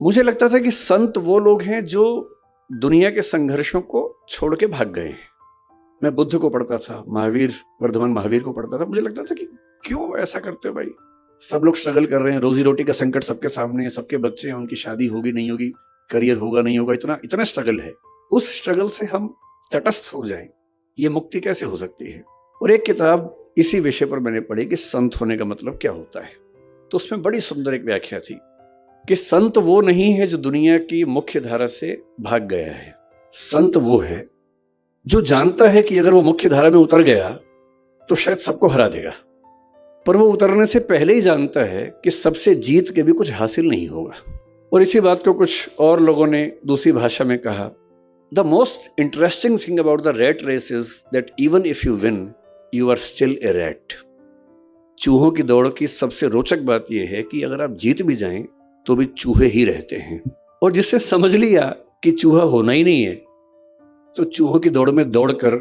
मुझे लगता था कि संत वो लोग हैं जो दुनिया के संघर्षों को छोड़ के भाग गए हैं। मैं बुद्ध को पढ़ता था, महावीर, वर्धमान महावीर को पढ़ता था। मुझे लगता था कि क्यों ऐसा करते हो भाई? सब लोग स्ट्रगल कर रहे हैं, रोजी रोटी का संकट सबके सामने है, सबके बच्चे हैं, उनकी शादी होगी नहीं होगी, करियर होगा नहीं होगा, इतना इतना स्ट्रगल है। उस स्ट्रगल से हम तटस्थ हो जाएं, ये मुक्ति कैसे हो सकती है? और एक किताब इसी विषय पर मैंने पढ़ी कि संत होने का मतलब क्या होता है। तो उसमें बड़ी सुंदर एक व्याख्या थी कि संत वो नहीं है जो दुनिया की मुख्य धारा से भाग गया है। संत वो है जो जानता है कि अगर वो मुख्य धारा में उतर गया तो शायद सबको हरा देगा, पर वो उतरने से पहले ही जानता है कि सबसे जीत के भी कुछ हासिल नहीं होगा। और इसी बात को कुछ और लोगों ने दूसरी भाषा में कहा, the most interesting thing about the rat race is that even if you win you are still a rat. चूहों की दौड़ की सबसे रोचक बात यह है कि अगर आप जीत भी जाएं तो भी चूहे ही रहते हैं। और जिससे समझ लिया कि चूहा होना ही नहीं है, तो चूहों की दौड़ में दौड़कर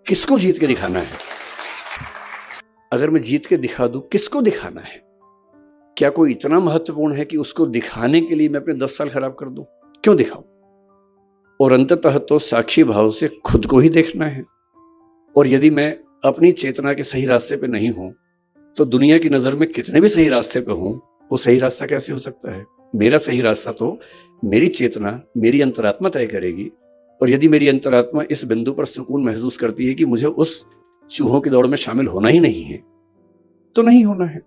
किसको जीत के दिखाना है? अगर मैं जीत के दिखा दूं, किसको दिखाना है? क्या कोई इतना महत्वपूर्ण है कि उसको दिखाने के लिए मैं अपने 10 साल खराब कर दूं? क्यों दिखाऊं? और अंततः तो साक्षी भाव से खुद को ही देखना है। और यदि मैं अपनी चेतना के सही रास्ते पे नहीं हूं, तो दुनिया की नजर में कितने भी सही रास्ते पे हूं, वो सही रास्ता कैसे हो सकता है? मेरा सही रास्ता तो मेरी चेतना, मेरी अंतरात्मा तय करेगी। और यदि मेरी अंतरात्मा इस बिंदु पर सुकून महसूस करती है कि मुझे उस चूहों की दौड़ में शामिल होना ही नहीं है, तो नहीं होना है।